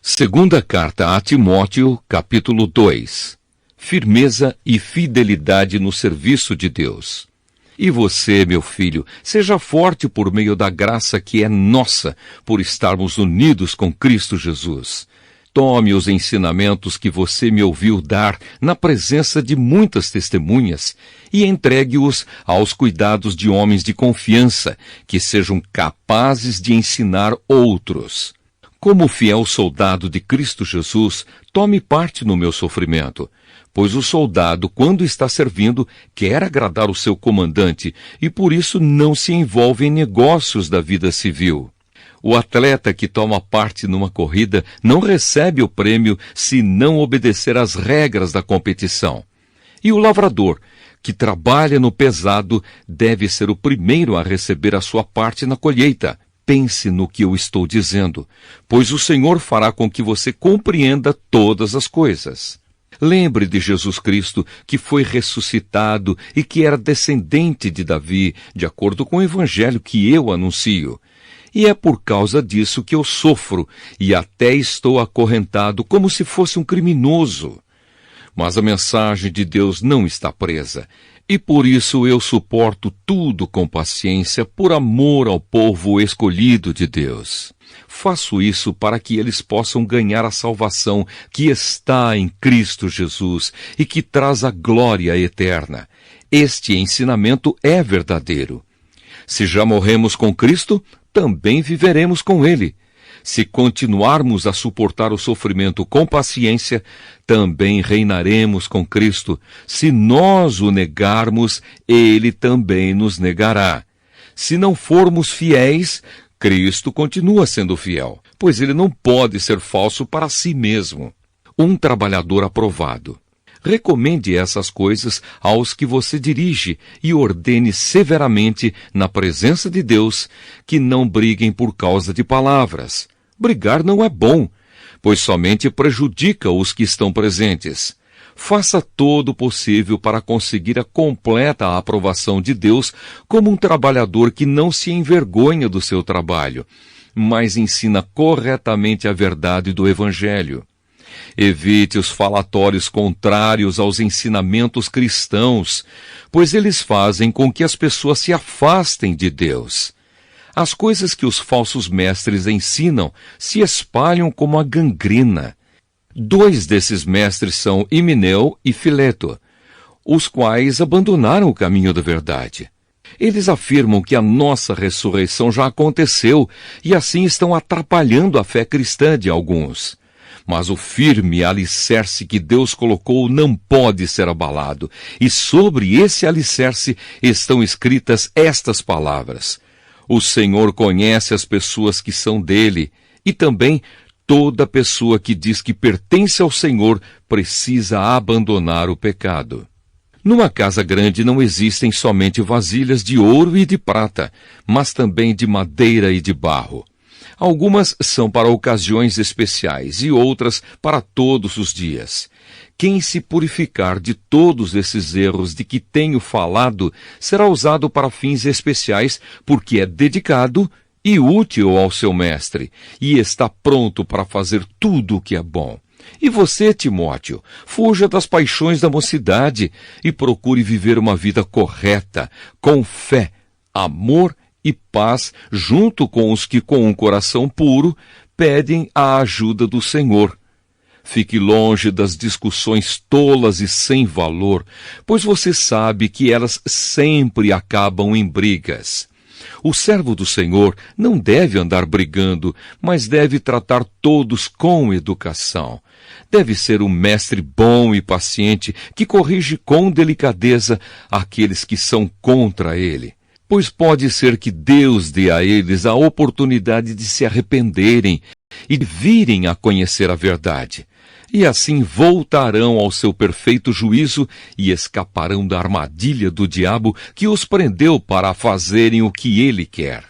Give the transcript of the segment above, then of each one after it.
Segunda carta a Timóteo, capítulo 2. Firmeza e fidelidade no serviço de Deus. E você, meu filho, seja forte por meio da graça que é nossa, por estarmos unidos com Cristo Jesus. Tome os ensinamentos que você me ouviu dar na presença de muitas testemunhas e entregue-os aos cuidados de homens de confiança, que sejam capazes de ensinar outros. Como fiel soldado de Cristo Jesus, tome parte no meu sofrimento, pois o soldado, quando está servindo, quer agradar o seu comandante e por isso não se envolve em negócios da vida civil. O atleta que toma parte numa corrida não recebe o prêmio se não obedecer às regras da competição. E o lavrador, que trabalha no pesado, deve ser o primeiro a receber a sua parte na colheita. Pense no que eu estou dizendo, pois o Senhor fará com que você compreenda todas as coisas. Lembre de Jesus Cristo, que foi ressuscitado e que era descendente de Davi, de acordo com o evangelho que eu anuncio. E é por causa disso que eu sofro e até estou acorrentado como se fosse um criminoso. Mas a mensagem de Deus não está presa, e por isso eu suporto tudo com paciência por amor ao povo escolhido de Deus. Faço isso para que eles possam ganhar a salvação que está em Cristo Jesus e que traz a glória eterna. Este ensinamento é verdadeiro. Se já morremos com Cristo, também viveremos com Ele. Se continuarmos a suportar o sofrimento com paciência, também reinaremos com Cristo. Se nós o negarmos, Ele também nos negará. Se não formos fiéis, Cristo continua sendo fiel, pois Ele não pode ser falso para si mesmo. Um trabalhador aprovado. Recomende essas coisas aos que você dirige e ordene severamente, na presença de Deus, que não briguem por causa de palavras. Brigar não é bom, pois somente prejudica os que estão presentes. Faça todo o possível para conseguir a completa aprovação de Deus como um trabalhador que não se envergonha do seu trabalho, mas ensina corretamente a verdade do Evangelho. Evite os falatórios contrários aos ensinamentos cristãos, pois eles fazem com que as pessoas se afastem de Deus. As coisas que os falsos mestres ensinam se espalham como a gangrena. 2 desses mestres são Himeneu e Fileto, os quais abandonaram o caminho da verdade. Eles afirmam que a nossa ressurreição já aconteceu e assim estão atrapalhando a fé cristã de alguns. Mas o firme alicerce que Deus colocou não pode ser abalado, e sobre esse alicerce estão escritas estas palavras: o Senhor conhece as pessoas que são dele, e também toda pessoa que diz que pertence ao Senhor precisa abandonar o pecado. Numa casa grande não existem somente vasilhas de ouro e de prata, mas também de madeira e de barro. Algumas são para ocasiões especiais e outras para todos os dias. Quem se purificar de todos esses erros de que tenho falado será usado para fins especiais, porque é dedicado e útil ao seu mestre, e está pronto para fazer tudo o que é bom. E você, Timóteo, fuja das paixões da mocidade e procure viver uma vida correta, com fé, amor e paz, junto com os que com um coração puro pedem a ajuda do Senhor. Fique longe das discussões tolas e sem valor, pois você sabe que elas sempre acabam em brigas. O servo do Senhor não deve andar brigando, mas deve tratar todos com educação. Deve ser um mestre bom e paciente que corrige com delicadeza aqueles que são contra ele. Pois pode ser que Deus dê a eles a oportunidade de se arrependerem e de virem a conhecer a verdade. E assim voltarão ao seu perfeito juízo e escaparão da armadilha do diabo que os prendeu para fazerem o que ele quer.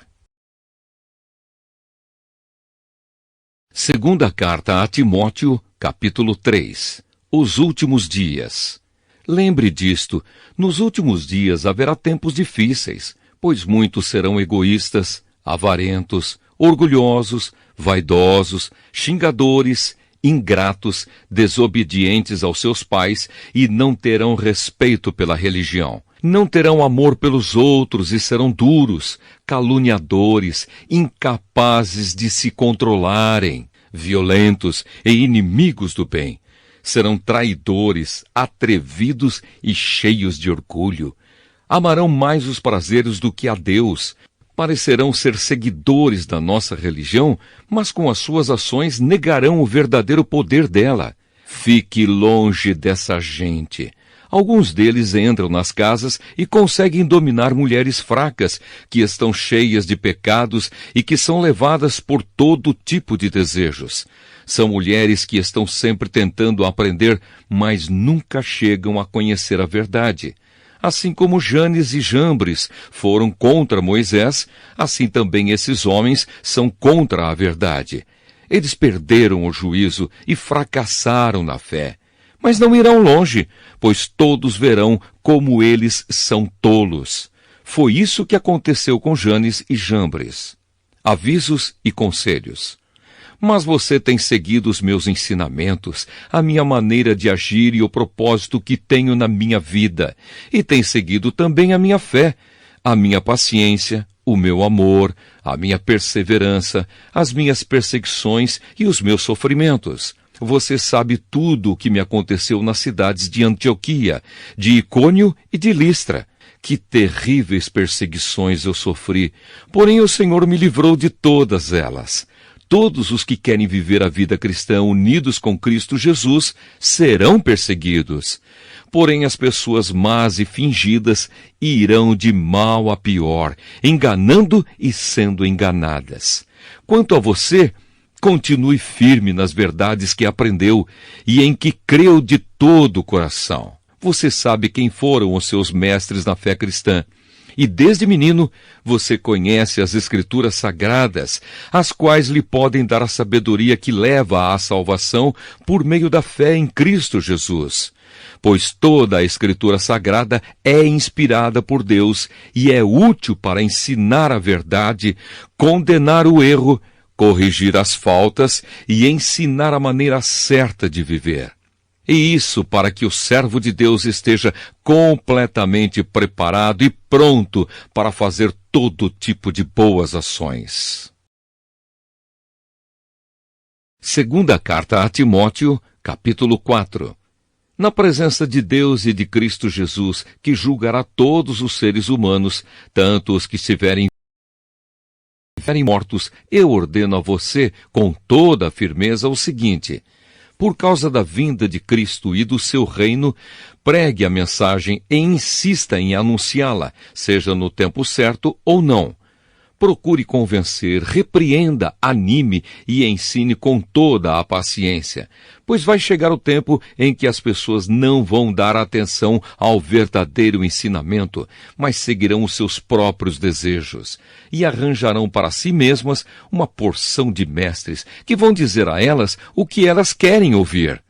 Segunda carta a Timóteo, capítulo 3. Os últimos dias. Lembre disto, nos últimos dias haverá tempos difíceis, pois muitos serão egoístas, avarentos, orgulhosos, vaidosos, xingadores, ingratos, desobedientes aos seus pais e não terão respeito pela religião. Não terão amor pelos outros e serão duros, caluniadores, incapazes de se controlarem, violentos e inimigos do bem. Serão traidores, atrevidos e cheios de orgulho. Amarão mais os prazeres do que a Deus. Parecerão ser seguidores da nossa religião, mas com as suas ações negarão o verdadeiro poder dela. Fique longe dessa gente. Alguns deles entram nas casas e conseguem dominar mulheres fracas, que estão cheias de pecados e que são levadas por todo tipo de desejos. São mulheres que estão sempre tentando aprender, mas nunca chegam a conhecer a verdade. Assim como Janes e Jambres foram contra Moisés, assim também esses homens são contra a verdade. Eles perderam o juízo e fracassaram na fé. Mas não irão longe, pois todos verão como eles são tolos. Foi isso que aconteceu com Janes e Jambres. Avisos e conselhos. Mas você tem seguido os meus ensinamentos, a minha maneira de agir e o propósito que tenho na minha vida, e tem seguido também a minha fé, a minha paciência, o meu amor, a minha perseverança, as minhas perseguições e os meus sofrimentos. Você sabe tudo o que me aconteceu nas cidades de Antioquia, de Icônio e de Listra. Que terríveis perseguições eu sofri, porém o Senhor me livrou de todas elas. Todos os que querem viver a vida cristã unidos com Cristo Jesus serão perseguidos. Porém as pessoas más e fingidas irão de mal a pior, enganando e sendo enganadas. Quanto a você, continue firme nas verdades que aprendeu e em que creu de todo o coração. Você sabe quem foram os seus mestres na fé cristã. E desde menino você conhece as Escrituras Sagradas, as quais lhe podem dar a sabedoria que leva à salvação por meio da fé em Cristo Jesus. Pois toda a Escritura Sagrada é inspirada por Deus e é útil para ensinar a verdade, condenar o erro, corrigir as faltas e ensinar a maneira certa de viver. E isso para que o servo de Deus esteja completamente preparado e pronto para fazer todo tipo de boas ações. Segunda carta a Timóteo, capítulo 4. Na presença de Deus e de Cristo Jesus, que julgará todos os seres humanos, tanto os que estiverem mortos, eu ordeno a você com toda a firmeza o seguinte: por causa da vinda de Cristo e do seu reino, pregue a mensagem e insista em anunciá-la, seja no tempo certo ou não. Procure convencer, repreenda, anime e ensine com toda a paciência, pois vai chegar o tempo em que as pessoas não vão dar atenção ao verdadeiro ensinamento, mas seguirão os seus próprios desejos e arranjarão para si mesmas uma porção de mestres que vão dizer a elas o que elas querem ouvir.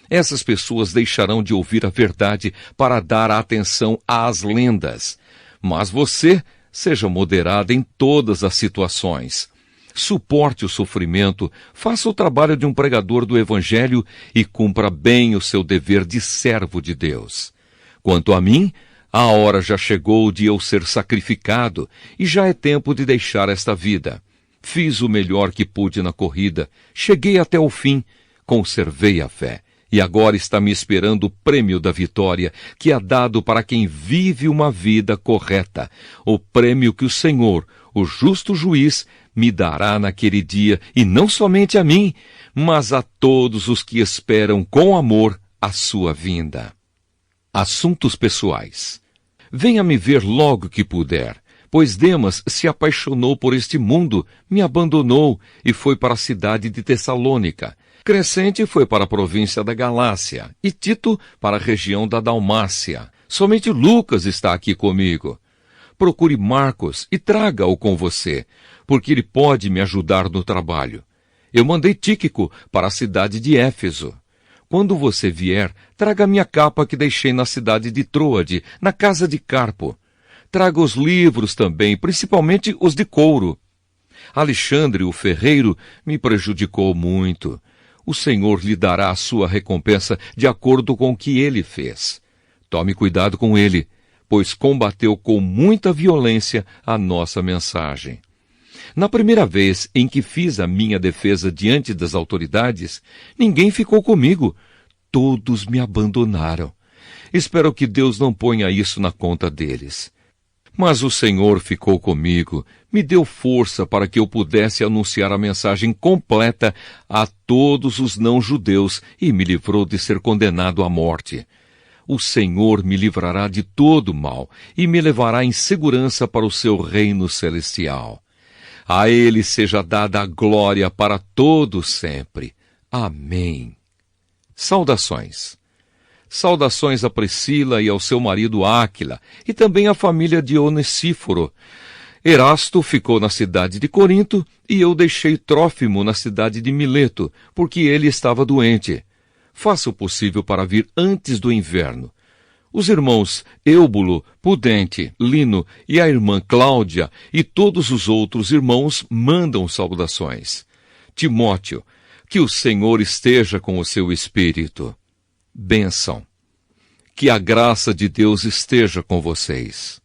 Essas pessoas deixarão de ouvir a verdade para dar atenção às lendas. Mas você seja moderado em todas as situações. Suporte o sofrimento, faça o trabalho de um pregador do Evangelho e cumpra bem o seu dever de servo de Deus. Quanto a mim, a hora já chegou de eu ser sacrificado e já é tempo de deixar esta vida. Fiz o melhor que pude na corrida, cheguei até o fim, conservei a fé. E agora está me esperando o prêmio da vitória, que é dado para quem vive uma vida correta. O prêmio que o Senhor, o justo juiz, me dará naquele dia, e não somente a mim, mas a todos os que esperam com amor a sua vinda. Assuntos pessoais. Venha me ver logo que puder, pois Demas se apaixonou por este mundo, me abandonou e foi para a cidade de Tessalônica. Crescente foi para a província da Galácia e Tito para a região da Dalmácia. Somente Lucas está aqui comigo. Procure Marcos e traga-o com você, porque ele pode me ajudar no trabalho. Eu mandei Tíquico para a cidade de Éfeso. Quando você vier, traga minha capa que deixei na cidade de Troade, na casa de Carpo. Traga os livros também, principalmente os de couro. Alexandre, o ferreiro, me prejudicou muito. O Senhor lhe dará a sua recompensa de acordo com o que ele fez. Tome cuidado com ele, pois combateu com muita violência a nossa mensagem. Na primeira vez em que fiz a minha defesa diante das autoridades, ninguém ficou comigo. Todos me abandonaram. Espero que Deus não ponha isso na conta deles. Mas o Senhor ficou comigo, me deu força para que eu pudesse anunciar a mensagem completa a todos os não-judeus e me livrou de ser condenado à morte. O Senhor me livrará de todo mal e me levará em segurança para o seu reino celestial. A Ele seja dada a glória para todo sempre. Amém. Saudações. Saudações a Priscila e ao seu marido Áquila, e também à família de Onesíforo. Erasto ficou na cidade de Corinto, e eu deixei Trófimo na cidade de Mileto, porque ele estava doente. Faça o possível para vir antes do inverno. Os irmãos Eúbulo, Pudente, Lino e a irmã Cláudia e todos os outros irmãos mandam saudações. Timóteo, que o Senhor esteja com o seu espírito. Bênção. Que a graça de Deus esteja com vocês.